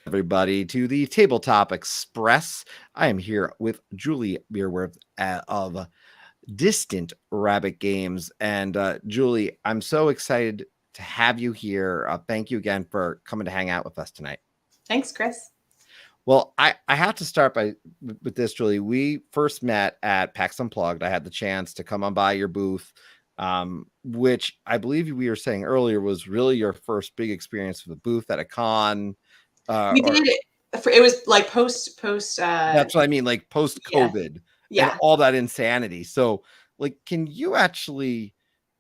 Everybody to the Tabletop Express. I am here with Juli Bierwirth of Distant Rabbit Games. And Julie, I'm so excited to have you here. Thank you again for coming to hang out with us tonight. Thanks, Chris. Well, I have to start with this, Julie. We first met at PAX Unplugged. I had the chance to come on by your booth, which I believe we were saying earlier was really your first big experience with a booth at a con. We did it. It was like post. That's what I mean, like post-COVID and Yeah. all that insanity. So, like, can you actually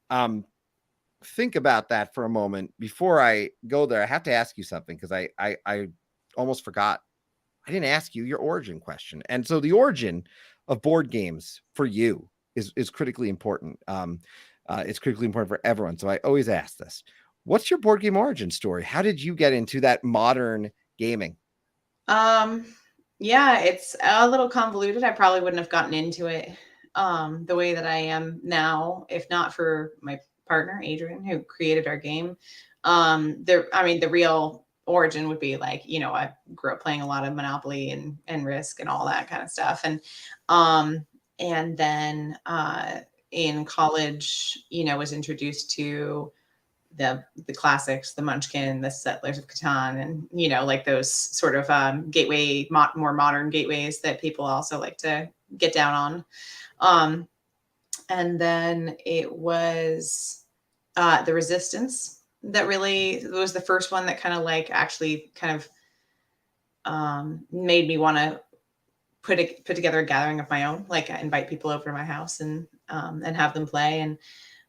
think about that for a moment before I go there? I have to ask you something because I almost forgot. I didn't ask you your origin question. And so the origin of board games for you is critically important. It's critically important for everyone. So I always ask this. What's your board game origin story? How did you get into that modern gaming? Yeah, it's a little convoluted. I probably wouldn't have gotten into it the way that I am now if not for my partner Adrian, who created our game. The real origin would be like, I grew up playing a lot of Monopoly and Risk and all that kind of stuff. And then in college, was introduced to the classics, the Munchkin, the Settlers of Catan, and like those sort of gateway, more modern gateways that people also like to get down on. And then it was the Resistance that really was the first one that kind of like actually kind of made me want to put together a gathering of my own, like invite people over to my house and have them play. And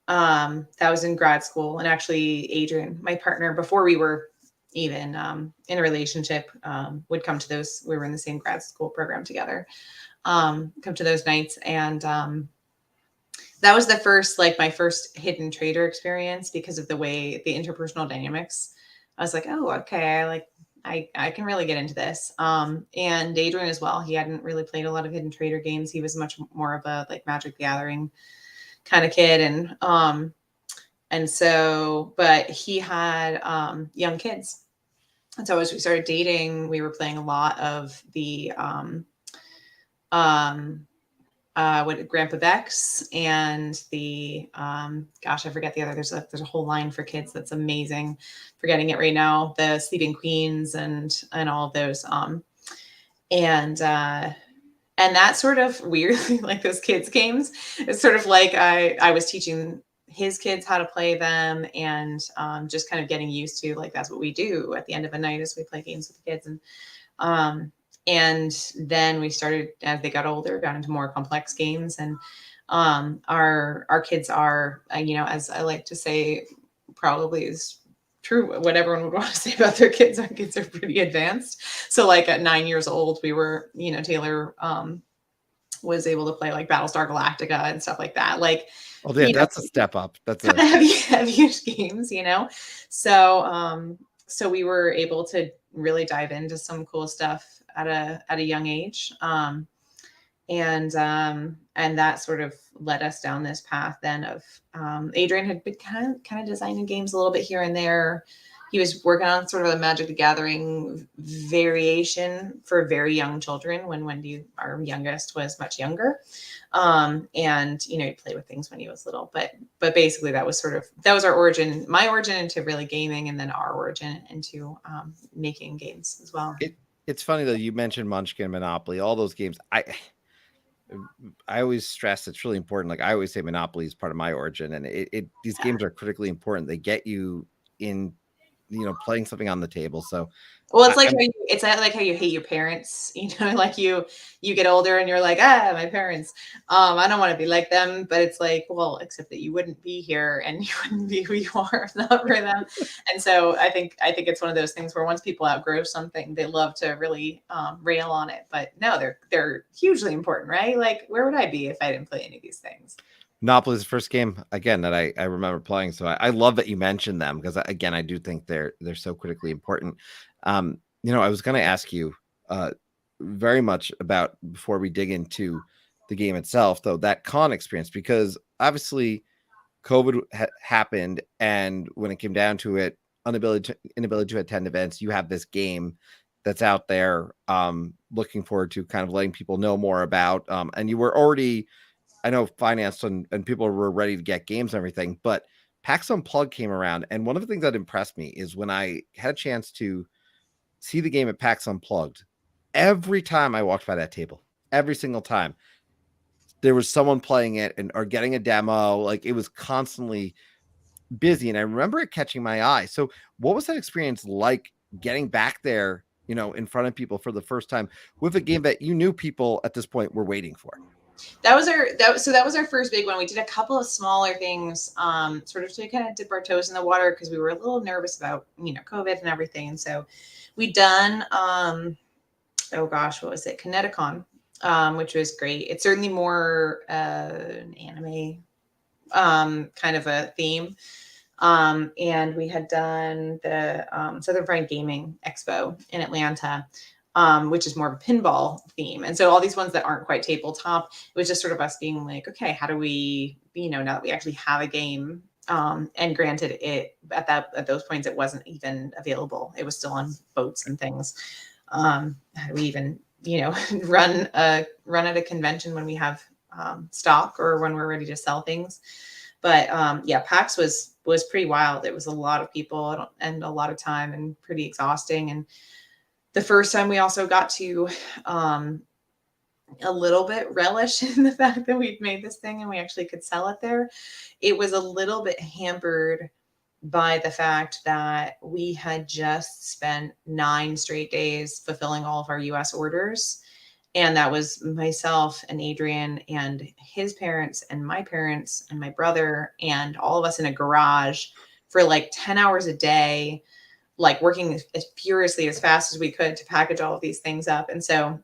that was in grad school. And actually Adrian, my partner, before we were even in a relationship, would come to those. We were in the same grad school program together, come to those nights. And that was the first, like my first hidden trader experience because of the way the interpersonal dynamics. I was like, oh, okay. I can really get into this. And Adrian as well. He hadn't really played a lot of hidden trader games. He was much more of a like Magic the Gathering kind of kid. And so, but he had young kids. And so as we started dating, we were playing a lot of the what Grandpa Beck's and the gosh, I forget the other. There's a whole line for kids that's amazing. Forgetting it right now. The Sleeping Queens and all of those. And that sort of weirdly, like those kids games, it's sort of like I was teaching his kids how to play them and just kind of getting used to like that's what we do at the end of a night is we play games with the kids. And then we started, as they got older, got into more complex games. And our kids are, as I like to say, probably is true what everyone would want to say about their kids. Our kids are pretty advanced. So like at 9 years old, we were, Taylor was able to play like Battlestar Galactica and stuff like that. Like, oh, yeah, that's a step up. That's a heavy games, So we were able to really dive into some cool stuff at a young age. And that sort of led us down this path then of Adrian had been kind of designing games a little bit here and there. He was working on sort of a Magic the Gathering variation for very young children when Wendy, our youngest, was much younger. And he'd play with things when he was little, but basically that was our origin, my origin into really gaming, and then our origin into making games as well. It's funny though, you mentioned Munchkin, Monopoly, all those games. I always stress it's really important. Like I always say, Monopoly is part of my origin, and these games are critically important. They get you in, playing something on the table. So, well, it's like how you hate your parents. Like you get older and you're like, my parents. I don't want to be like them, but it's like, well, except that you wouldn't be here and you wouldn't be who you are if not for them. And so I think it's one of those things where once people outgrow something, they love to really rail on it. But no, they're hugely important, right? Like, where would I be if I didn't play any of these things? Monopoly is the first game again that I remember playing. So I love that you mentioned them because again, I do think they're so critically important. I was going to ask you very much about before we dig into the game itself, though, that con experience, because obviously COVID happened, and when it came down to it, inability to attend events, you have this game that's out there. Looking forward to kind of letting people know more about. And you were already, I know, financed and people were ready to get games and everything, but PAX Unplugged came around, and one of the things that impressed me is when I had a chance to see the game at PAX Unplugged. Every time I walked by that table, every single time, there was someone playing it and or getting a demo. Like, it was constantly busy, and I remember it catching my eye. So, what was that experience like, getting back there, in front of people for the first time with a game that you knew people at this point were waiting for? That was our first big one. We did a couple of smaller things, sort of to kind of dip our toes in the water because we were a little nervous about COVID and everything. And so we done oh gosh, what was it? Kineticon, which was great. It's certainly more an anime kind of a theme. And we had done the Southern Fried Gaming Expo in Atlanta, which is more of a pinball theme. And so all these ones that aren't quite tabletop, it was just sort of us being like, okay, how do we, now that we actually have a game, and granted, it at those points it wasn't even available. It was still on boats and things. How do we even, run at a convention when we have stock or when we're ready to sell things? But yeah, PAX was pretty wild. It was a lot of people and a lot of time and pretty exhausting. And the first time we also got to a little bit relish in the fact that we'd made this thing and we actually could sell it there. It was a little bit hampered by the fact that we had just spent 9 straight days fulfilling all of our US orders. And that was myself and Adrian and his parents and my brother and all of us in a garage for like 10 hours a day, like working as furiously as fast as we could to package all of these things up. And so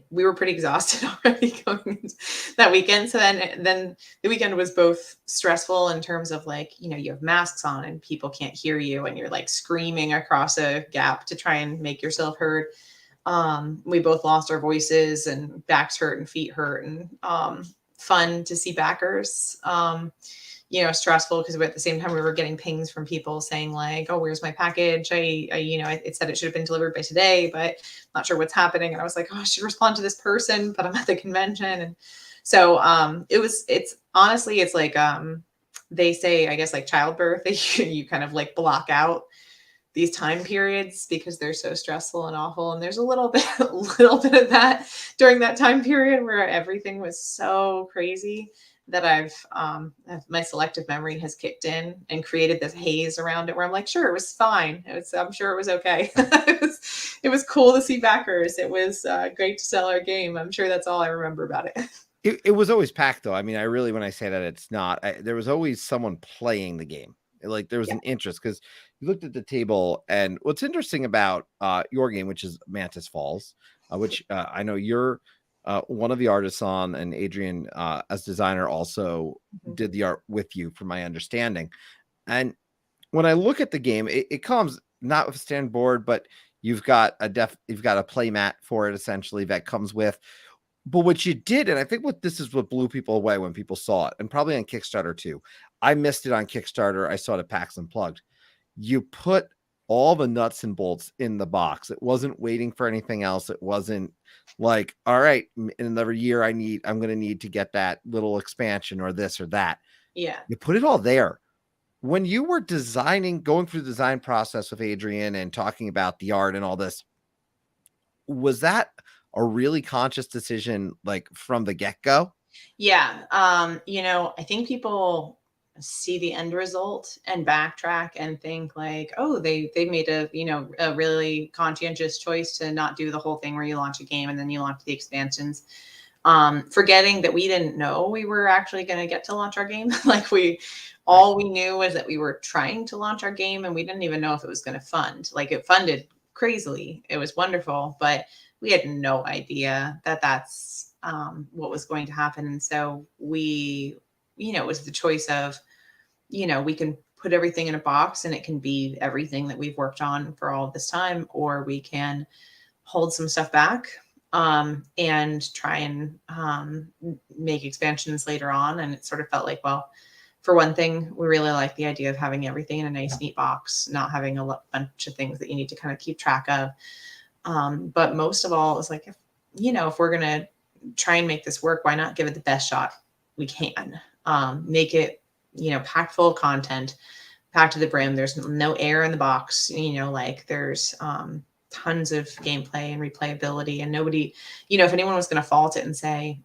we were pretty exhausted already going into that weekend. So then the weekend was both stressful in terms of like, you have masks on and people can't hear you and you're like screaming across a gap to try and make yourself heard. We both lost our voices and backs hurt and feet hurt, and fun to see backers. Stressful because at the same time we were getting pings from people saying like, "Oh, where's my package? It said it should have been delivered by today, but not sure what's happening." And I was like, "Oh, I should respond to this person, but I'm at the convention." And so it's honestly, it's like they say, I guess, like childbirth, you kind of like block out these time periods because they're so stressful and awful. And there's a little bit of that during that time period where everything was so crazy that my selective memory has kicked in and created this haze around it where I'm like, sure, it was fine. I'm sure it was okay. It was cool to see backers. It was great to sell our game. I'm sure that's all I remember about it. It was always packed, though. I mean, when I say that, it's not, there was always someone playing the game. Like, there was an interest because you looked at the table. And what's interesting about your game, which is Mantis Falls, which I know you're one of the artists on, and Adrian, as designer, also did the art with you, from my understanding. And when I look at the game, it comes not with a stand board, but you've got a play mat for it, essentially, that comes with. But what you did, and I think this is what blew people away when people saw it, and probably on Kickstarter too. I missed it on Kickstarter. I saw it at PAX Unplugged. You put all the nuts and bolts in the box. It wasn't waiting for anything else. It wasn't like, all right, in another year, I'm going to need to get that little expansion or this or that. Yeah. You put it all there. When you were going through the design process with Adrian and talking about the art and all this, was that a really conscious decision, like from the get-go? Yeah. I think people see the end result and backtrack and think like, oh, they made a really conscientious choice to not do the whole thing where you launch a game and then you launch the expansions. Forgetting that we didn't know we were actually going to get to launch our game. Like all we knew was that we were trying to launch our game and we didn't even know if it was going to fund. Like, it funded crazily. It was wonderful, but we had no idea that that's what was going to happen. And so it was the choice of, we can put everything in a box and it can be everything that we've worked on for all this time, or we can hold some stuff back and try and make expansions later on. And it sort of felt like, well, For one thing, we really like the idea of having everything in a nice, neat box, not having a bunch of things that you need to kind of keep track of. But most of all, it's like, if we're going to try and make this work, why not give it the best shot we can? Make it, packed full of content, packed to the brim. There's no air in the box, like there's tons of gameplay and replayability, and nobody, if anyone was going to fault it and say,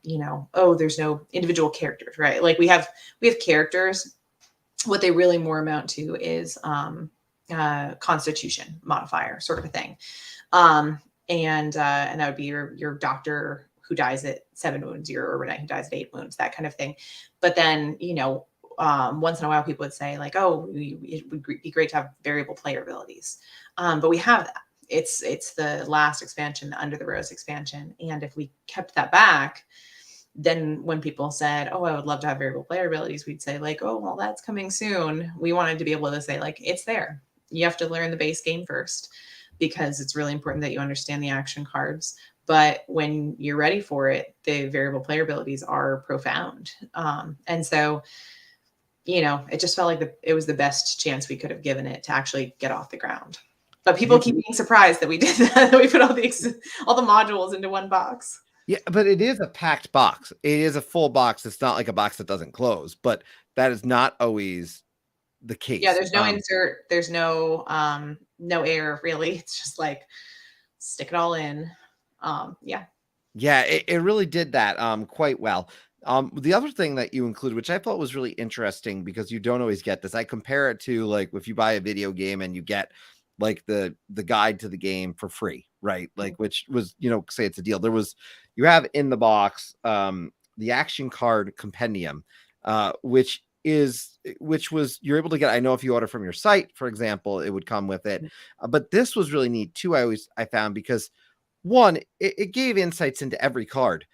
oh, there's no individual characters, right? Like we have characters. What they really more amount to is constitution modifier sort of a thing. And that would be your doctor who dies at 7 wounds, your overnight who dies at 8 wounds, that kind of thing. But then, once in a while people would say like, oh, it would be great to have variable player abilities. But we have that. It's the last expansion, the Under the Rose expansion. And if we kept that back, then when people said, oh, I would love to have variable player abilities, we'd say like, oh, well, that's coming soon. We wanted to be able to say like, it's there. You have to learn the base game first, because it's really important that you understand the action cards. But when you're ready for it, the variable player abilities are profound. And so, it just felt like it was the best chance we could have given it to actually get off the ground. But people keep being surprised that we did that, that we put all the modules into one box. Yeah, but it is a packed box. It is a full box. It's not like a box that doesn't close, but that is not always the case. Yeah, there's no insert. There's no air really. It's just like stick it all in. Yeah. Yeah, it really did that quite well. The other thing that you included, which I thought was really interesting, because you don't always get this. I compare it to like if you buy a video game and you get like the guide to the game for free, right? Like, which was, say it's a deal. You have in the box the action card compendium, which was you're able to get. I know if you order from your site, for example, it would come with it. But this was really neat too. I found, because one, it gave insights into every card,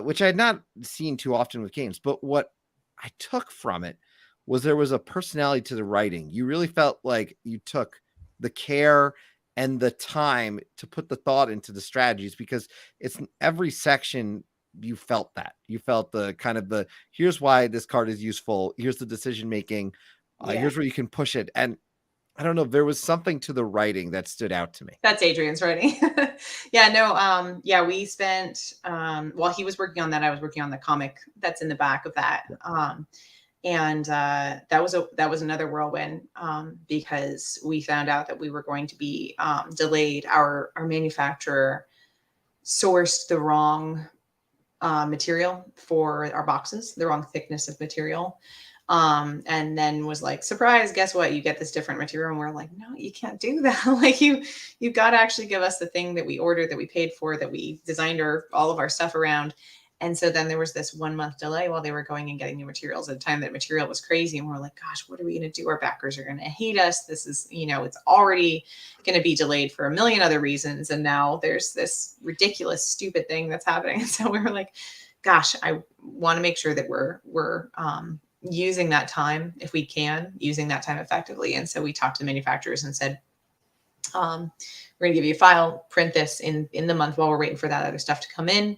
which I had not seen too often with games. But what I took from it was there was a personality to the writing. You really felt like you took the care and the time to put the thought into the strategies, because it's in every section. You felt the kind of here's why this card is useful. Here's the decision making. Here's where you can push it. And I don't know, there was something to the writing that stood out to me. That's Adrian's writing. We spent, while he was working on that, I was working on the comic that's in the back of that. And that was another whirlwind, because we found out that we were going to be delayed. Our manufacturer sourced the wrong material for our boxes, the wrong thickness of material. And then was like, surprise, guess what? You get this different material. And we're like, no, you can't do that. Like you've got to actually give us the thing that we ordered, that we paid for, that we designed all of our stuff around. And so then there was this 1 month delay while they were going and getting new materials at a time that material was crazy. And we're like, gosh, what are we going to do? Our backers are going to hate us. This is, it's already going to be delayed for a million other reasons. And now there's this ridiculous, stupid thing that's happening. And so we were like, gosh, I want to make sure that we're using that time, if we can, using that time effectively. And so we talked to the manufacturers and said, we're going to give you a file, print this in the month while we're waiting for that other stuff to come in.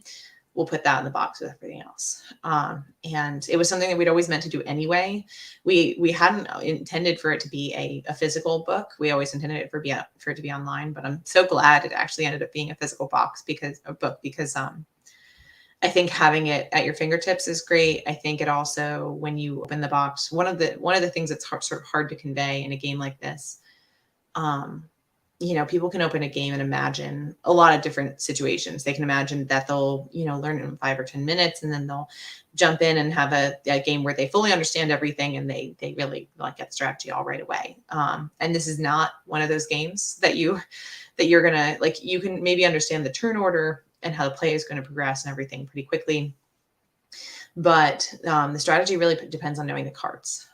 We'll put that in the box with everything else. And it was something that we'd always meant to do anyway. We hadn't intended for it to be a physical book. We always intended it for it to be online, but I'm so glad it actually ended up being a physical book, because I think having it at your fingertips is great. I think it also, when you open the box, one of the things that's sort of hard to convey in a game like this, people can open a game and imagine a lot of different situations. They can imagine that they'll, learn it in 5 or 10 minutes, and then they'll jump in and have a game where they fully understand everything and they really like get the strategy all right away. And this is not one of those games that you're gonna like. You can maybe understand the turn order and how the play is going to progress and everything pretty quickly, but the strategy really depends on knowing the cards.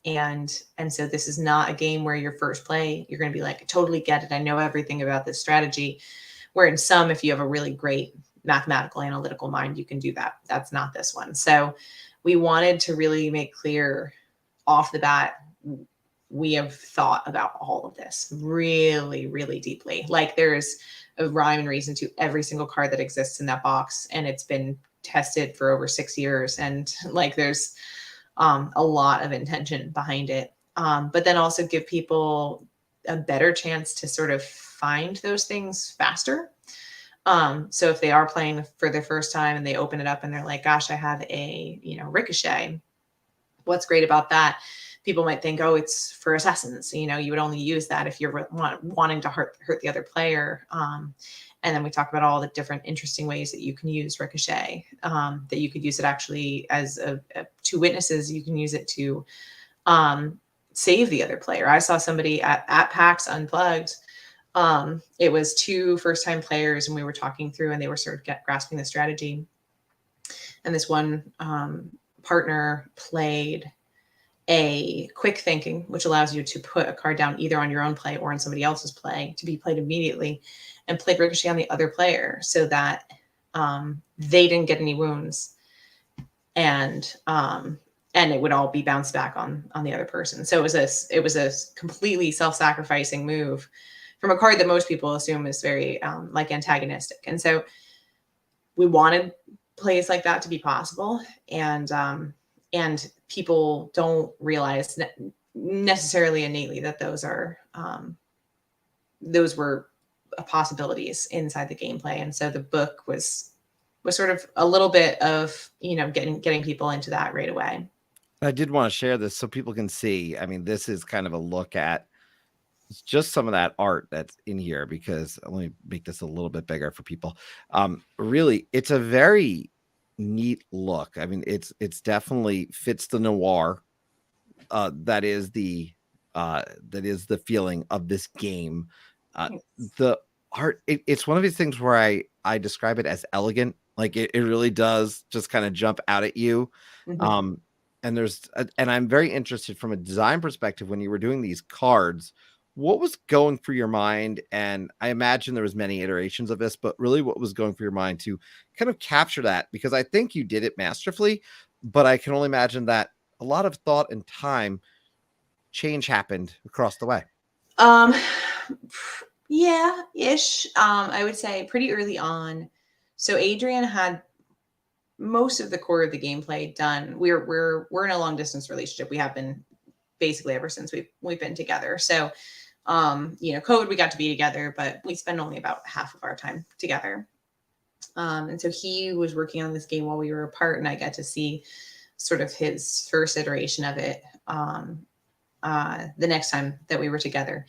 And so this is not a game where your first play, you're going to be like, I totally get it. I know everything about this strategy. Where in some, if you have a really great mathematical analytical mind, you can do that. That's not this one. So we wanted to really make clear off the bat, we have thought about all of this really, really deeply. Like there's a rhyme and reason to every single card that exists in that box. And it's been tested for over 6 years. And like there's a lot of intention behind it. But then also give people a better chance to sort of find those things faster. So if they are playing for the first time and they open it up and they're like, gosh, I have a, ricochet. What's great about that? People might think, oh, it's for assassins. You would only use that if you're wanting to hurt the other player. And then we talk about all the different interesting ways that you can use ricochet, that you could use it actually as two witnesses. You can use it to save the other player. I saw somebody at PAX Unplugged. It was two first-time players, and we were talking through, and they were sort of grasping the strategy. And this one partner played a quick thinking, which allows you to put a card down either on your own play or on somebody else's play to be played immediately, and played ricochet on the other player so that they didn't get any wounds, and it would all be bounced back on the other person. So it was a completely self-sacrificing move from a card that most people assume is very like antagonistic. And so we wanted plays like that to be possible, and people don't realize necessarily innately that those were possibilities inside the gameplay. And so the book was sort of a little bit of getting people into that right away. I did want to share this so people can see. I mean, this is kind of a look at just some of that art that's in here, because let me make this a little bit bigger for people. Really, it's a very neat look. I mean, it's definitely fits the noir. That is the feeling of this game. The art, it's one of these things where I describe it as elegant. Like it really does just kind of jump out at you. Mm-hmm. And I'm very interested from a design perspective, when you were doing these cards, what was going through your mind? And I imagine there was many iterations of this, but really what was going through your mind to kind of capture that? Because I think you did it masterfully, but I can only imagine that a lot of thought and time change happened across the way. Yeah, ish. I would say pretty early on. So Adrian had most of the core of the gameplay done. We're in a long distance relationship. We have been basically ever since we've been together. So COVID, we got to be together, but we spend only about half of our time together. And so he was working on this game while we were apart, and I got to see sort of his first iteration of it the next time that we were together.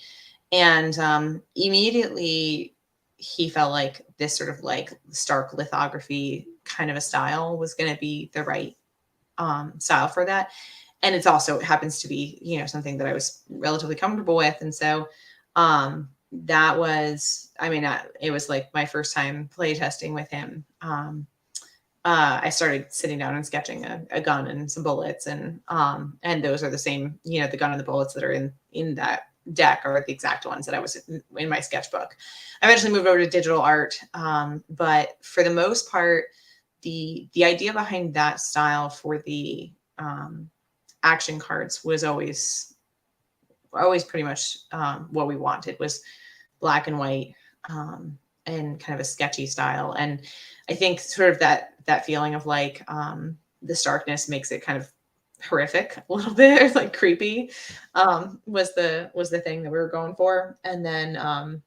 And immediately he felt like this sort of like stark lithography kind of a style was going to be the right style for that. And it's also, it happens to be, something that I was relatively comfortable with. And so that was, it was like my first time play testing with him. I started sitting down and sketching a gun and some bullets, and those are the same, the gun and the bullets that are in that deck are the exact ones that I was in my sketchbook. I eventually moved over to digital art, but for the most part, the idea behind that style for the action cards was always pretty much what we wanted, was black and white and kind of a sketchy style. And I think sort of that feeling of like the starkness makes it kind of horrific a little bit, like creepy, was the thing that we were going for. And then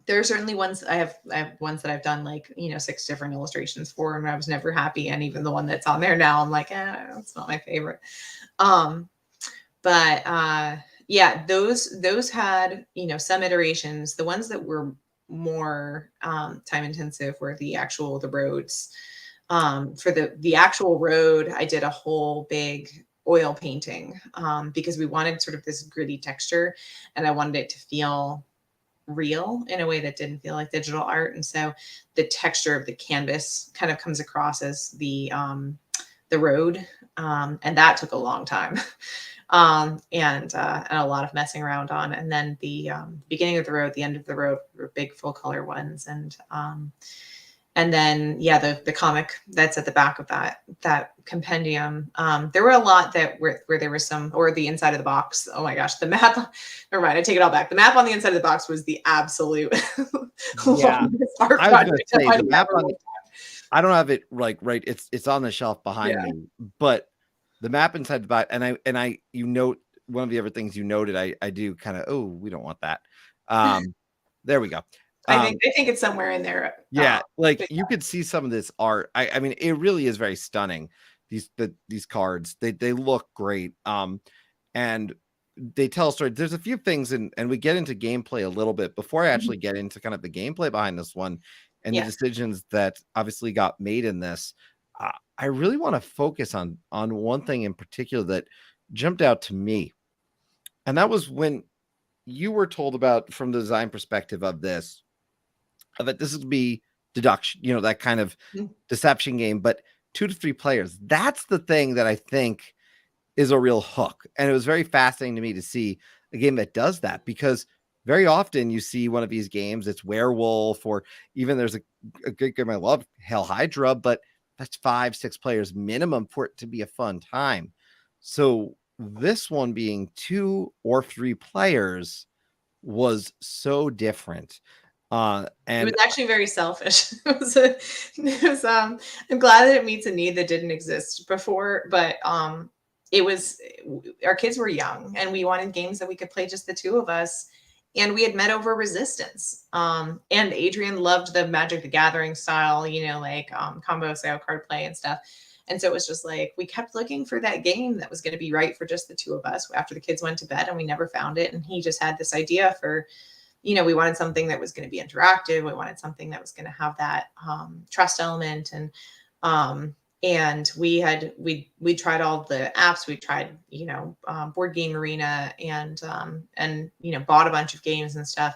there are certainly ones I have ones that I've done like 6 different illustrations for, and I was never happy. And even the one that's on there now, I'm like, it's not my favorite. But yeah, those had some iterations. The ones that were more time intensive were the roads. For the actual road, I did a whole big oil painting because we wanted sort of this gritty texture, and I wanted it to feel real in a way that didn't feel like digital art. And so the texture of the canvas kind of comes across as the road, and that took a long time. And a lot of messing around on. And then the beginning of the road, the end of the road were big full color ones. And then, yeah, the comic that's at the back of that compendium. There were a lot where there was some, or the inside of the box. Oh my gosh, the map. Never mind, I take it all back. The map on the inside of the box was the absolute Yeah, art I was going to project say I've the map ever on. looked I don't have it like right. It's on the shelf behind at. me, but the map inside the box, and you note one of the other things you noted, I do kind of, oh, we don't want that. There we go. I think it's somewhere in there. Yeah, like But you could see some of this art. I mean, it really is very stunning. These cards, they look great. And they tell a story. There's a few things, and we get into gameplay a little bit before I Mhm. actually get into kind of the gameplay behind this one and the Yeah. decisions that obviously got made in this. I really want to focus on one thing in particular that jumped out to me, and that was when you were told about from the design perspective of this that this would be deduction, that kind of Mhm. deception game, but 2 to 3 players. That's the thing that I think is a real hook. And it was very fascinating to me to see a game that does that, because very often you see one of these games, it's Werewolf, or even there's a good game I love, Hell Hydra, but that's 5, 6 players minimum for it to be a fun time. So this one being 2 or 3 players was so different. It was And actually very selfish. I'm glad that it meets a need that didn't exist before, but it was our kids were young and we wanted games that we could play just the two of us. And we had met over resistance. And Adrian loved the Magic the Gathering style, like combo style card play and stuff. And so it was just like we kept looking for that game that was going to be right for just the two of us after the kids went to bed, and we never found it. And he just had this idea for, we wanted something that was going to be interactive. We wanted something that was going to have that trust element. And we tried all the apps. We tried, Board Game Arena, and bought a bunch of games and stuff,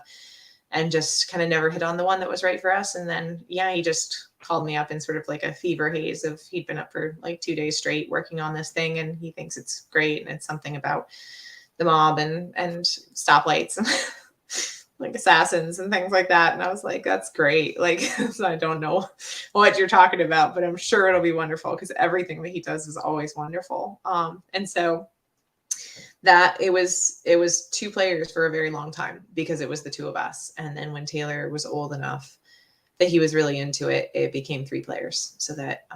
and just kind of never hit on the one that was right for us. And then, yeah, he just called me up in sort of like a fever haze of, he'd been up for like 2 days straight working on this thing, and he thinks it's great. And it's something about the mob and stoplights and like assassins and things like that. And I was like, that's great. Like, I don't know what you're talking about, but I'm sure it'll be wonderful, because everything that he does is always wonderful. And so that it was 2 players for a very long time, because it was the two of us. And then when Taylor was old enough that he was really into it, it became 3 players, so that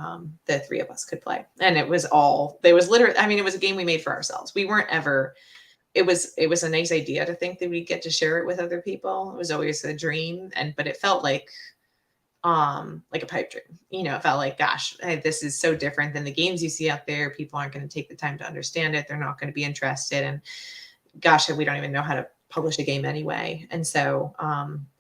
the three of us could play. And it was literally, I mean, it was a game we made for ourselves. We weren't ever, it was a nice idea to think that we'd get to share it with other people. It was always a dream, but it felt like a pipe dream. It felt like, gosh, this is so different than the games you see out there. People aren't going to take the time to understand it. They're not going to be interested. And gosh, we don't even know how to publish a game anyway. And so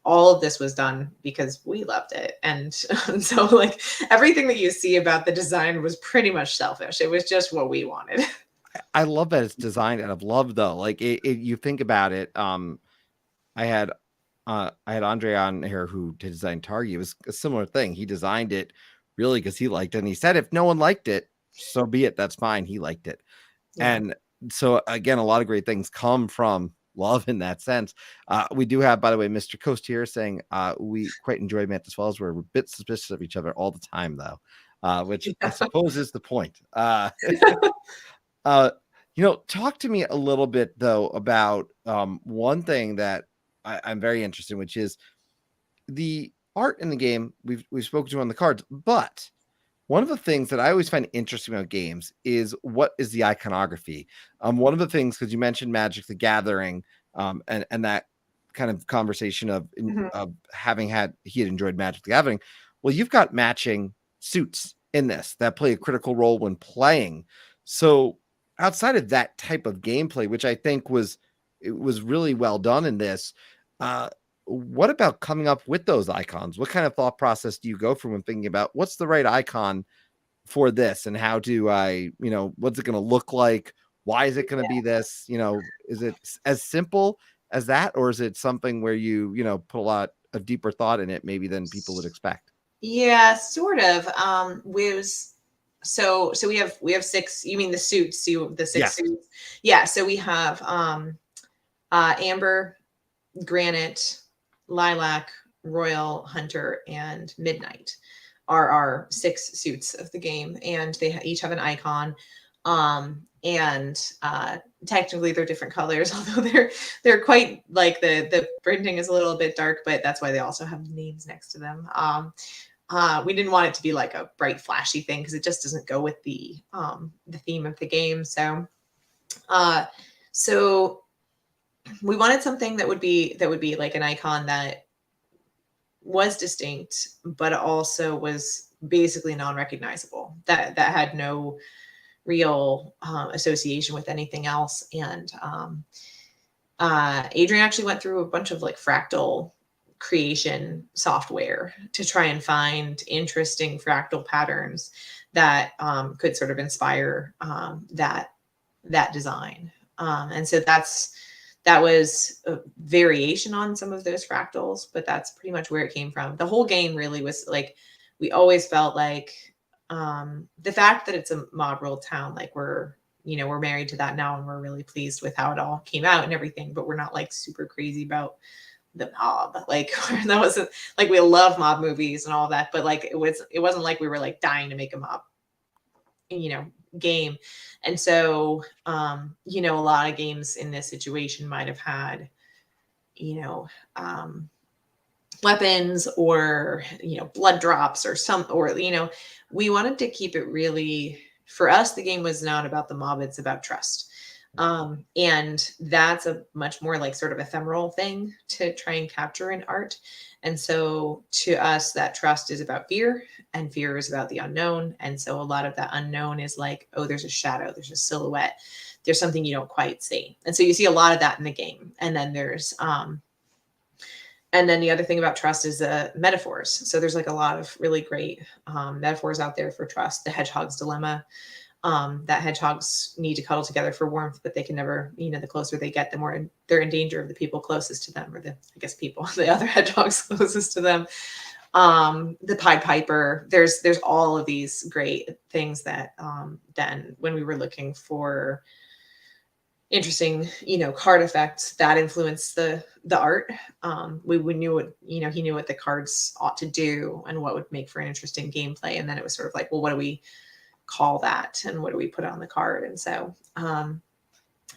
all of this was done because we loved it. And so like everything that you see about the design was pretty much selfish. It was just what we wanted. I love that it's designed out of love, though. Like you think about it. I had Andre on here who designed Targi. It was a similar thing. He designed it really because he liked it, and he said if no one liked it, so be it. That's fine. He liked it, Yeah. and so again, a lot of great things come from love in that sense. We do have, by the way, Mr. Coast here saying we quite enjoy Mantis Falls. We're a bit suspicious of each other all the time, though, which I suppose is the point. Uh, talk to me a little bit though about one thing that I'm very interested in, which is the art in the game. We've spoken to on the cards, but one of the things that I always find interesting about games is what is the iconography. One of the things, because you mentioned Magic the Gathering, and that kind of conversation of Mhm. having he had enjoyed Magic the Gathering. Well, you've got matching suits in this that play a critical role when playing. So outside of that type of gameplay, which I think was really well done in this, what about coming up with those icons? What kind of thought process do you go through when thinking about what's the right icon for this, and how do I, what's it going to look like? Why is it going to be this? Is it as simple as that, or is it something where you put a lot of deeper thought in it maybe than people would expect? Yeah, sort of. So we have 6. You mean the suits? The 6 Yes. suits? Yeah. So we have Amber, Granite, Lilac, Royal, Hunter, and Midnight are our 6 suits of the game, and they each have an icon. And technically they're different colors, although they're quite like the printing is a little bit dark, but that's why they also have names next to them. We didn't want it to be like a bright, flashy thing because it just doesn't go with the theme of the game. Uh, so we wanted something that would be like an icon that was distinct, but also was basically non-recognizable. That had no real association with anything else. And Adrian actually went through a bunch of like fractal creation software to try and find interesting fractal patterns that could sort of inspire that design. And so that was a variation on some of those fractals, but that's pretty much where it came from. The whole game really was like, we always felt like the fact that it's a mob ruled town, like we're married to that now and we're really pleased with how it all came out and everything, but we're not like super crazy about the mob. Like that wasn't like, we love mob movies and all that, but like it wasn't like we were like dying to make a mob game. And so a lot of games in this situation might have had weapons or blood drops or we wanted to keep it really, for us the game was not about the mob, it's about trust. And that's a much more like sort of ephemeral thing to try and capture in art. And so to us, that trust is about fear, and fear is about the unknown. And so a lot of that unknown is like, oh, there's a shadow, there's a silhouette, there's something you don't quite see. And so you see a lot of that in the game. And then there's and then the other thing about trust is metaphors. So there's like a lot of really great metaphors out there for trust. The hedgehog's dilemma, that hedgehogs need to cuddle together for warmth, but they can never, the closer they get, the more they're in danger of the people closest to them, or the other hedgehogs closest to them. The Pied Piper, there's all of these great things that then when we were looking for interesting, card effects that influenced the art, we knew what, he knew what the cards ought to do and what would make for an interesting gameplay. And then it was sort of like, well, what do we call that and what do we put on the card? And so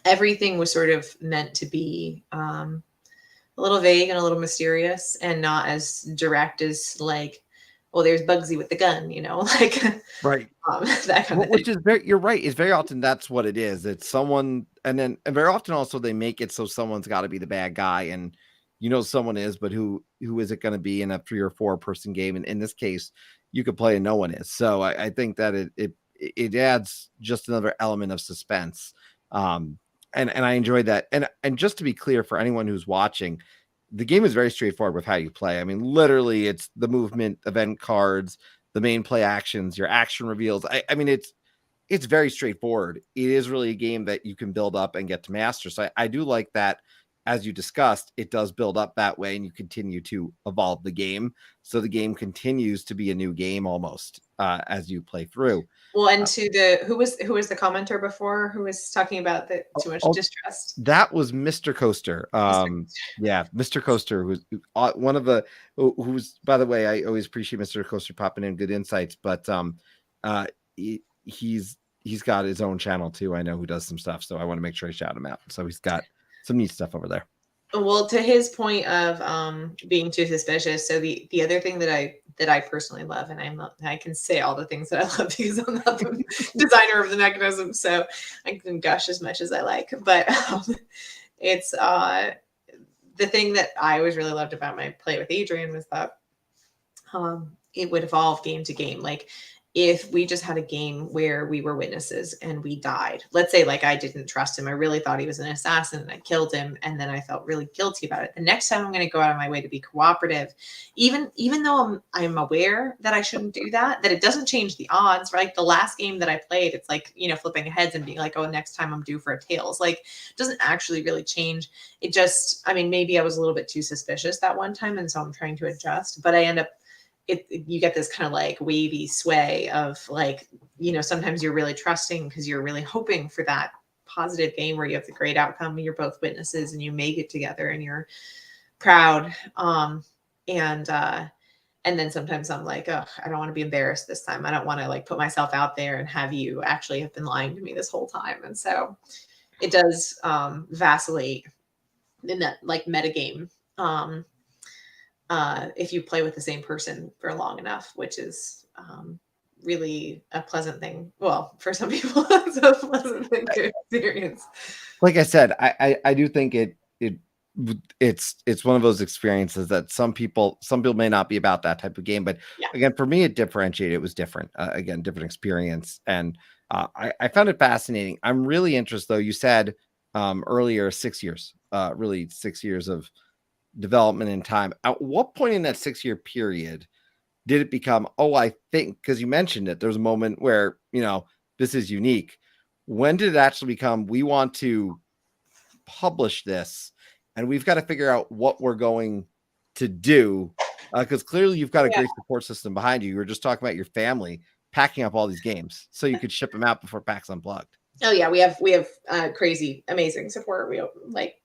everything was sort of meant to be a little vague and a little mysterious and not as direct as like, well, there's Bugsy with the gun, like right. that kind of Which thing. is you're right. It's very often that's what it is. It's someone, and very often also they make it so someone's got to be the bad guy, and someone is, but who is it going to be in a 3 or 4 person game? And in this case, you could play and no one is. So I think that it adds just another element of suspense. And I enjoyed that. And just to be clear for anyone who's watching, the game is very straightforward with how you play. I mean, literally, it's the movement, event cards, the main play actions, your action reveals. I mean, it's very straightforward. It is really a game that you can build up and get to master. So I do like that, as you discussed, it does build up that way and you continue to evolve the game. So the game continues to be a new game almost as you play through. Well, and to who was the commenter before who was talking about the too much distrust? That was Mr. Coaster. Yeah, Mr. Coaster, who's one of the, who's, by the way, I always appreciate Mr. Coaster popping in good insights, but he's got his own channel too. I know who does some stuff, so I want to make sure I shout him out. So he's got some neat stuff over there. Well, to his point of being too suspicious, so the other thing that I personally love, and I can say all the things that I love because I'm not the designer of the mechanism, so I can gush as much as I like. But it's the thing that I always really loved about my play with Adrian was that it would evolve game to game. Like if we just had a game where we were witnesses and we died, let's say like I didn't trust him, I really thought he was an assassin and I killed him, and then I felt really guilty about it. The next time I'm going to go out of my way to be cooperative, even though I'm aware that I shouldn't do that, that it doesn't change the odds, right? The last game that I played, it's like, flipping heads and being like, oh, next time I'm due for a tails. Like it doesn't actually really change. It just, I mean, maybe I was a little bit too suspicious that one time, and so I'm trying to adjust, but I end up, you get this kind of like wavy sway of like, sometimes you're really trusting because you're really hoping for that positive game where you have the great outcome. You're both witnesses and you make it together and you're proud. And then sometimes I'm like, oh, I don't want to be embarrassed this time. I don't want to like put myself out there and have you actually have been lying to me this whole time. And so it does vacillate in that like metagame. if you play with the same person for long enough, which is really a pleasant thing. Well, for some people, it's a pleasant thing to experience. Like I said, I do think it's one of those experiences that some people may not be about that type of game, but Yeah. again, for me, it differentiated. It was different. Again, different experience, and I found it fascinating. I'm really interested, though. You said earlier 6 years, really 6 years of development in time. At what point in that 6 year period did it become, oh, I think, because you mentioned it, there's a moment where, this is unique. When did it actually become, we want to publish this and we've got to figure out what we're going to do? Because clearly you've got a great support system behind you. You were just talking about your family packing up all these games so you could ship them out before PAX Unplugged. Oh yeah, we have crazy, amazing support.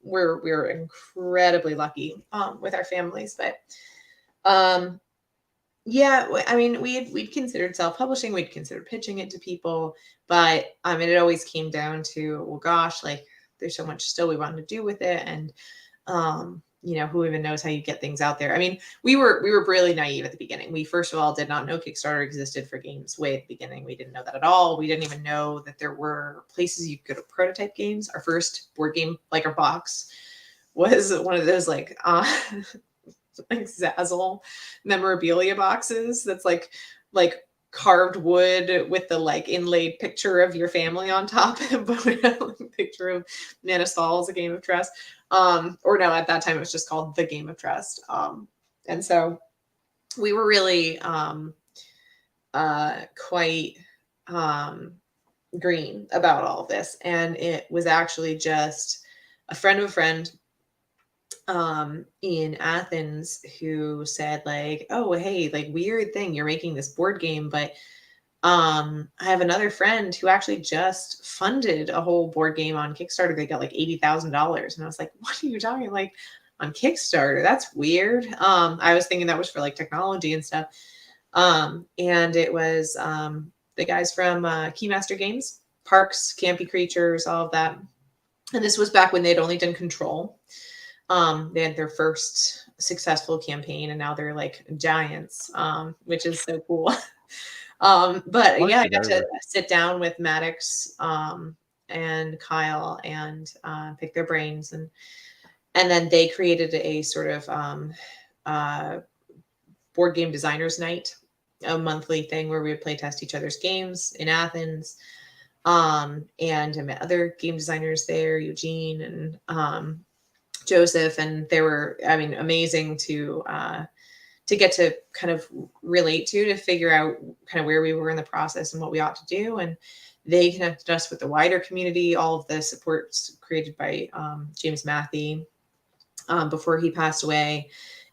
We're incredibly lucky with our families, but yeah, I mean, we'd considered self-publishing, we'd considered pitching it to people, but it always came down to, well, gosh, like there's so much still we wanted to do with it, and who even knows how you get things out there? I mean, we were really naive at the beginning. We first of all did not know Kickstarter existed for games way at the beginning. We didn't know that at all. We didn't even know that there were places you could prototype games. Our first board game, like our box, was one of those like Zazzle memorabilia boxes that's like carved wood with the like inlaid picture of your family on top, but we had like a picture of Mantis Falls, a game of trust. Or no, at that time it was just called The Game of Trust. And so we were really quite green about all of this. And it was actually just a friend of a friend in Athens who said like, oh, hey, like weird thing, you're making this board game, but I have another friend who actually just funded a whole board game on Kickstarter. They got like $80,000. And I was like, what are you talking like on Kickstarter? That's weird. I was thinking that was for like technology and stuff. And it was the guys from Keymaster Games, Parks, Campy Creatures, all of that. And this was back when they'd only done Control. They had their first successful campaign, and now they're like giants, which is so cool. But yeah, I got to sit down with Maddox and Kyle and pick their brains, and then they created a sort of board game designers night, a monthly thing where we would play test each other's games in Athens. And I met other game designers there, Eugene and Joseph, and they were, amazing to get to kind of relate to figure out kind of where we were in the process and what we ought to do. And they connected us with the wider community, all of the supports created by James Matthey before he passed away,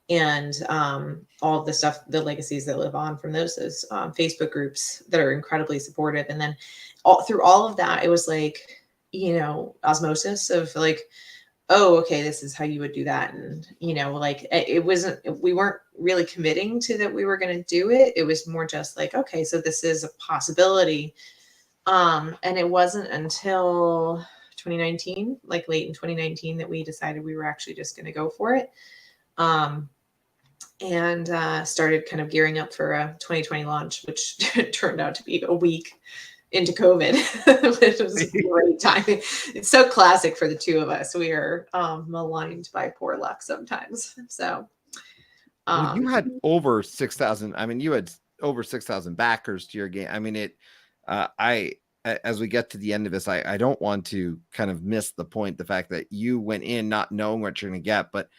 and all of the stuff, the legacies that live on from those Facebook groups that are incredibly supportive. And then through all of that, it was like, osmosis of like, oh, okay, this is how you would do that. And, like we weren't really committing to that we were going to do it. It was more just like, okay, so this is a possibility. And it wasn't until 2019, like late in 2019, that we decided we were actually just going to go for it. And started kind of gearing up for a 2020 launch, which turned out to be a week into COVID, which was a great timing. It's so classic for the two of us. We are maligned by poor luck sometimes. So well, you had over 6,000. You had over 6,000 backers to your game. As we get to the end of this, I don't want to kind of miss the point, the fact that you went in not knowing what you're going to get, but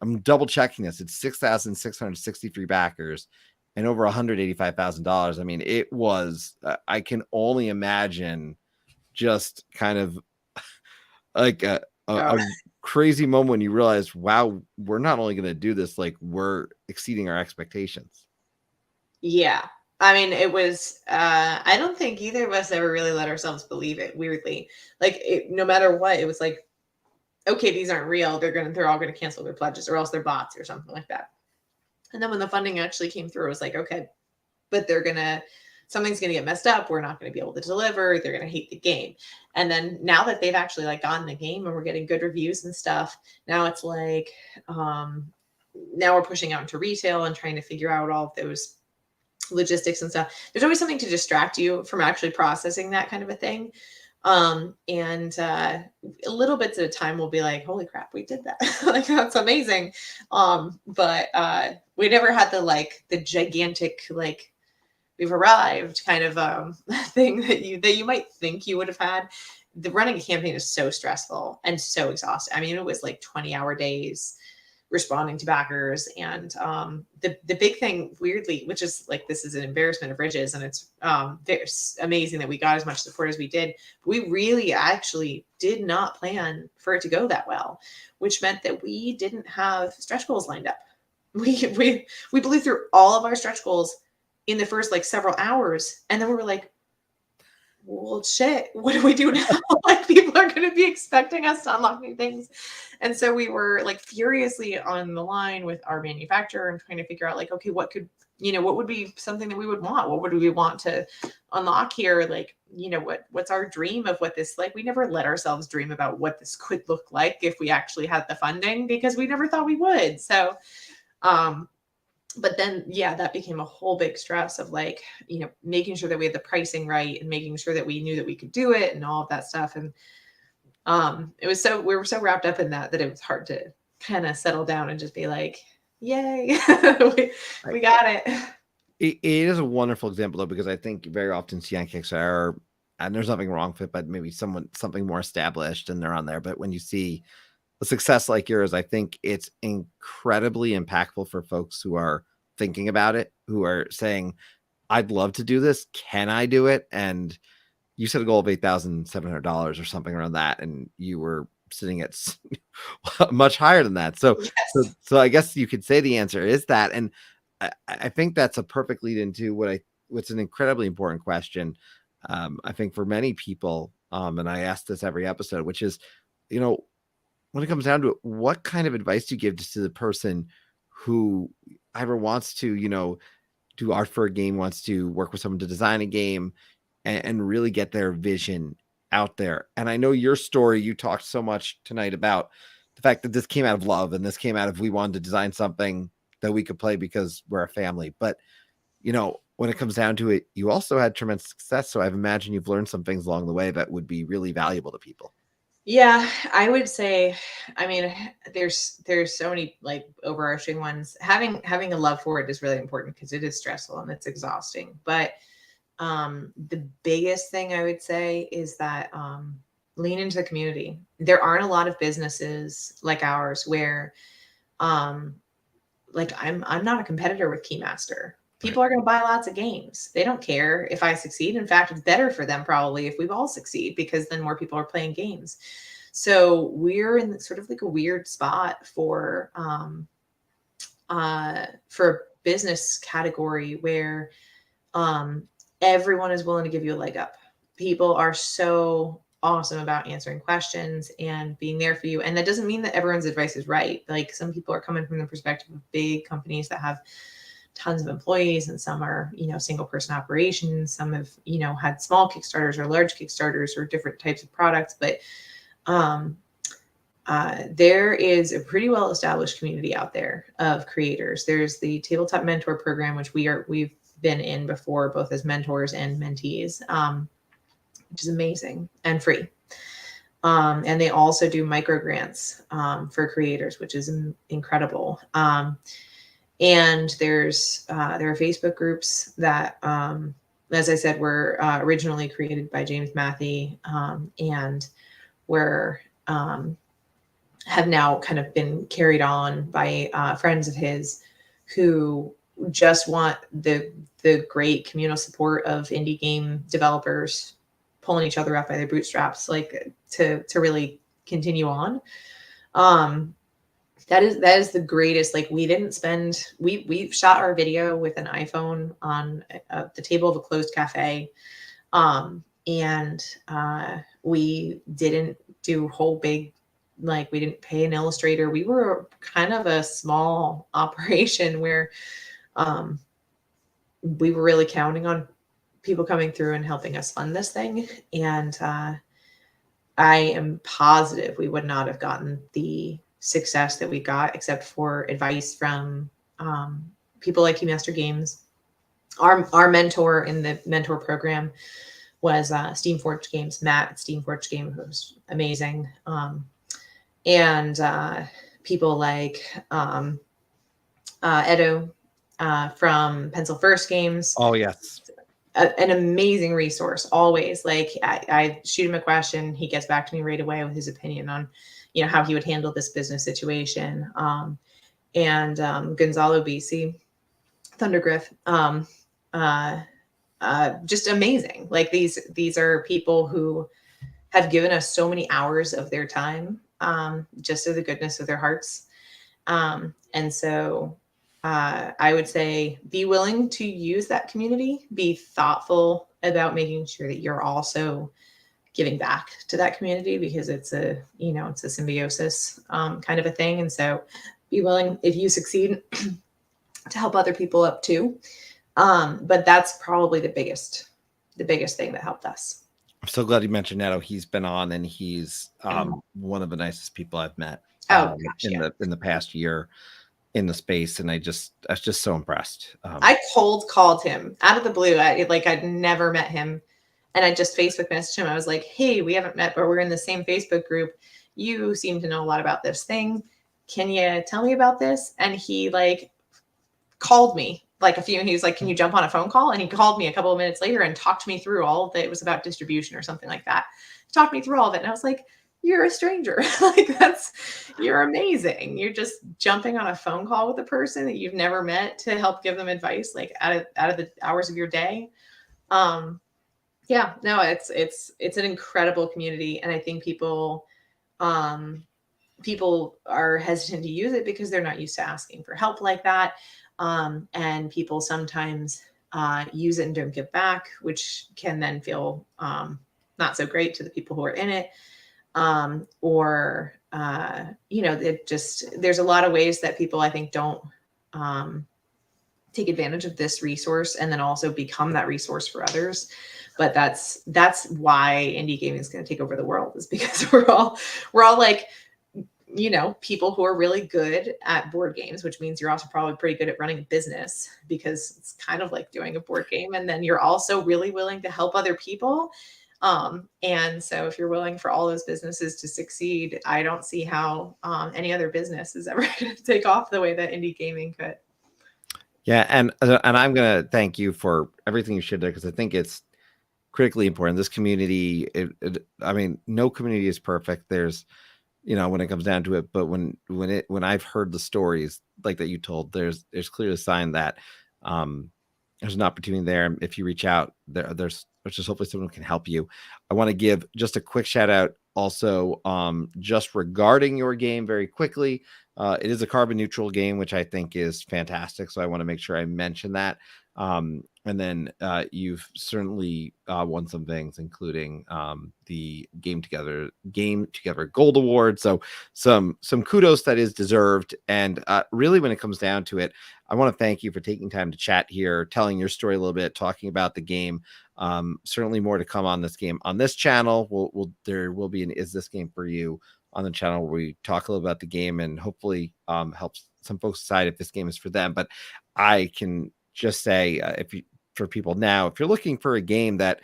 I'm double checking this. It's 6,663 backers and over $185,000. It was, I can only imagine, just kind of like a crazy moment when you realize, wow, we're not only going to do this, like we're exceeding our expectations. Yeah. It was, I don't think either of us ever really let ourselves believe it, weirdly. Like no matter what, it was like, okay, these aren't real. They're all going to cancel their pledges, or else they're bots or something like that. And then when the funding actually came through, it was like, okay, but something's going to get messed up. We're not going to be able to deliver. They're going to hate the game. And then now that they've actually like gotten the game and we're getting good reviews and stuff, now it's like, now we're pushing out into retail and trying to figure out all of those logistics and stuff. There's always something to distract you from actually processing that kind of a thing. And little bits at a time will be like, holy crap, we did that. Like, that's amazing. But we never had the gigantic, like, we've arrived kind of thing that you might think you would have had. The running a campaign is so stressful and so exhausting. I mean, it was like 20-hour days responding to backers. And the big thing, weirdly, which is like, this is an embarrassment of riches, and it's amazing that we got as much support as we did. We really actually did not plan for it to go that well, which meant that we didn't have stretch goals lined up. We blew through all of our stretch goals in the first like several hours, and then we were like, well, shit, what do we do now? Like, people are going to be expecting us to unlock new things. And so we were like furiously on the line with our manufacturer and trying to figure out like, okay, what would be something that we would want? What would we want to unlock here? Like, what's our dream of what this, like, we never let ourselves dream about what this could look like if we actually had the funding, because we never thought we would. So, but then, yeah, that became a whole big stress of like, making sure that we had the pricing right and making sure that we knew that we could do it and all of that stuff. And we were so wrapped up in that it was hard to kind of settle down and just be like, yay, we got it. It is a wonderful example though, because I think very often see on Kickstarter, and there's nothing wrong with it, but maybe something more established and they're on there. But when you see a success like yours, I think it's incredibly impactful for folks who are thinking about it, who are saying, I'd love to do this. Can I do it? And you set a goal of $8,700 or something around that, and you were sitting at much higher than that. So, yes. so I guess you could say the answer is that. And I think that's a perfect lead into what's an incredibly important question. I think for many people, and I ask this every episode, which is, when it comes down to it, what kind of advice do you give to the person who either wants to, do art for a game, wants to work with someone to design a game and really get their vision out there? And I know your story, you talked so much tonight about the fact that this came out of love, and this came out of, we wanted to design something that we could play because we're a family. But, when it comes down to it, you also had tremendous success. So I've imagined you've learned some things along the way that would be really valuable to people. Yeah, I would say, I mean, there's so many like overarching ones. Having a love for it is really important because it is stressful and it's exhausting. But the biggest thing I would say is that lean into the community. There aren't a lot of businesses like ours where like I'm not a competitor with Keymaster. People are going to buy lots of games. They don't care if I succeed. In fact, it's better for them probably if we all succeed, because then more people are playing games. So we're in sort of like a weird spot for a business category where everyone is willing to give you a leg up. People are so awesome about answering questions and being there for you. And that doesn't mean that everyone's advice is right. Like, some people are coming from the perspective of big companies that have tons of employees, and some are, single person operations. Some have, had small Kickstarters or large Kickstarters or different types of products. But there is a pretty well established community out there of creators. There's the Tabletop Mentor Program, which we've been in before, both as mentors and mentees, which is amazing and free. And they also do micro grants for creators, which is incredible. And there are Facebook groups that, as I said, were originally created by James Matthey, and were have now kind of been carried on by friends of his who just want the great communal support of indie game developers pulling each other up by their bootstraps, like to really continue on. That is the greatest. Like, we shot our video with an iPhone on the table of a closed cafe. And we didn't do whole big, like, we didn't pay an illustrator. We were kind of a small operation where we were really counting on people coming through and helping us fund this thing. And I am positive we would not have gotten the success that we got, except for advice from people like Master Games. Our mentor in the mentor program was Steamforged Games, Matt at Steamforged Games, who was amazing. And people like Edo from Pencil First Games. Oh, yes. An amazing resource always. Like I shoot him a question, he gets back to me right away with his opinion on, how he would handle this business situation. And Gonzalo BC, Thundergriff, just amazing. Like these are people who have given us so many hours of their time, just of the goodness of their hearts. And so I would say be willing to use that community, be thoughtful about making sure that you're also giving back to that community, because it's a symbiosis kind of a thing. And so be willing, if you succeed, to help other people up too. But that's probably the biggest thing that helped us. I'm so glad you mentioned Neto. He's been on, and he's one of the nicest people I've met in the past year in the space, and I was just so impressed. I cold called him out of the blue. I'd never met him, and I just Facebook messaged him. I was like, "Hey, we haven't met, but we're in the same Facebook group. You seem to know a lot about this thing. Can you tell me about this?" And he called me he was like, "Can you jump on a phone call?" And he called me a couple of minutes later and talked me through all of it. It was about distribution or something like that. He talked me through all of it, and I was like, "You're a stranger." You're amazing. You're just jumping on a phone call with a person that you've never met to help give them advice, out of the hours of your day. Yeah, no, it's an incredible community. And I think people are hesitant to use it because they're not used to asking for help like that. And people sometimes use it and don't give back, which can then feel not so great to the people who are in it. There's a lot of ways that people, I think, don't take advantage of this resource and then also become that resource for others. But that's why indie gaming is going to take over the world, is because we're all people who are really good at board games, which means you're also probably pretty good at running a business, because it's kind of like doing a board game. And then you're also really willing to help other people. And so if you're willing for all those businesses to succeed, I don't see how any other business is ever going to take off the way that indie gaming could. Yeah, and I'm going to thank you for everything you shared there, because I think it's critically important. This community, no community is perfect. There's, when it comes down to it, but when I've heard the stories like that you told, there's clearly a sign that there's an opportunity there. If you reach out, there's just hopefully someone can help you. I want to give just a quick shout out also, just regarding your game very quickly. It is a carbon neutral game, which I think is fantastic. So I want to make sure I mention that. And then you've certainly won some things, including the Game Together Gold Award. So some kudos that is deserved. And really, when it comes down to it, I want to thank you for taking time to chat here, telling your story a little bit, talking about the game. Certainly more to come on this game on this channel. There will be an Is This Game For You on the channel, where we talk a little about the game and hopefully helps some folks decide if this game is for them. But I can just say, for people now, if you're looking for a game that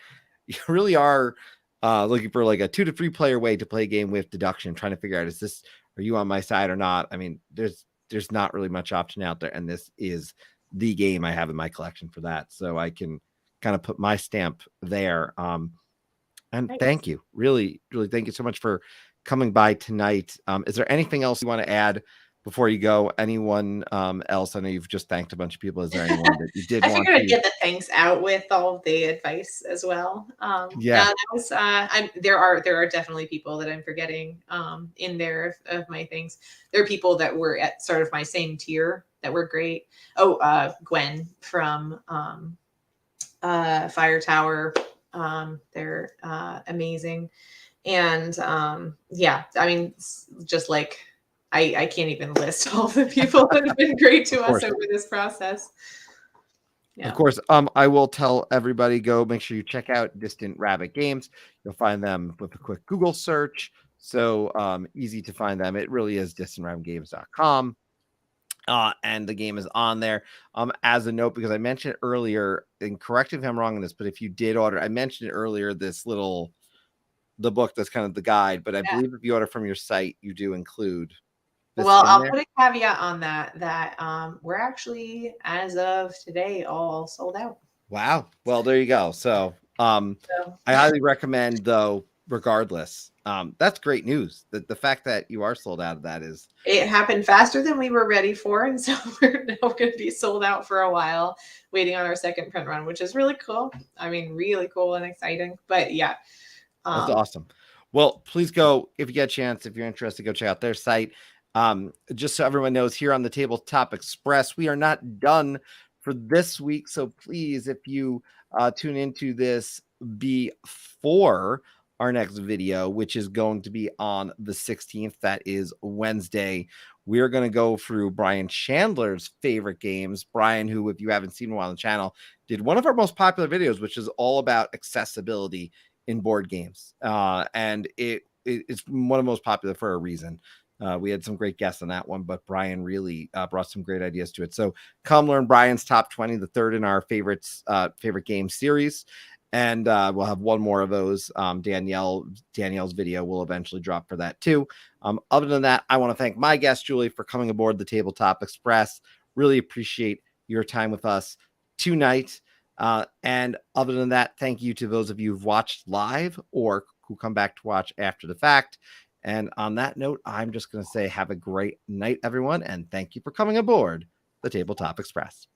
you really are looking for like a 2 to 3 player way to play a game with deduction, trying to figure out, are you on my side or not? I mean, there's not really much option out there, and this is the game I have in my collection for that. So I can kind of put my stamp there. And nice. Thank you. Really, really thank you so much for coming by tonight. Is there anything else you want to add before you go? Anyone else? I know you've just thanked a bunch of people. Is there anyone that you did I want figured to I'd get the thanks out with all of the advice as well. Yeah, that was, there are definitely people that I'm forgetting in there of my things. There are people that were at sort of my same tier that were great. Gwen from Fire Tower. They're amazing. And yeah, I mean, just like I can't even list all the people that have been great to us over this process. Yeah. Of course, I will tell everybody, go make sure you check out Distant Rabbit Games. You'll find them with a quick Google search. So easy to find them. It really is disneyroundgames.com. And the game is on there. As a note, because I mentioned it earlier, and correct me if I'm wrong on this, but if you did order, I mentioned it earlier, the book that's kind of the guide, but I Yeah. believe if you order from your site, you do include this Well, in I'll there. put a caveat on that we're actually, as of today, all sold out. Wow. Well, there you go. So So I highly recommend, though, regardless. That's great news. The fact that you are sold out of that is it happened faster than we were ready for, and so we're now going to be sold out for a while, waiting on our second print run, which is really cool. I mean, really cool and exciting. But yeah, that's um, awesome. Well, please go, if you get a chance, if you're interested, go check out their site. Just so everyone knows, here on the Tabletop Express, we are not done for this week. So please, if you tune into this before our next video, which is going to be on the 16th, that is Wednesday, we're going to go through Brian Chandler's favorite games. Brian, who, if you haven't seen him on the channel, did one of our most popular videos, which is all about accessibility in board games. And it's one of the most popular for a reason. We had some great guests on that one, but Brian really brought some great ideas to it. So come learn Brian's top 20, the third in our favorite game series. And we'll have one more of those. Danielle's video will eventually drop for that too. Other than that, I want to thank my guest, Julie, for coming aboard the Tabletop Express. Really appreciate your time with us tonight. And other than that, thank you to those of you who've watched live or who come back to watch after the fact. And on that note, I'm just going to say have a great night, everyone. And thank you for coming aboard the Tabletop Express.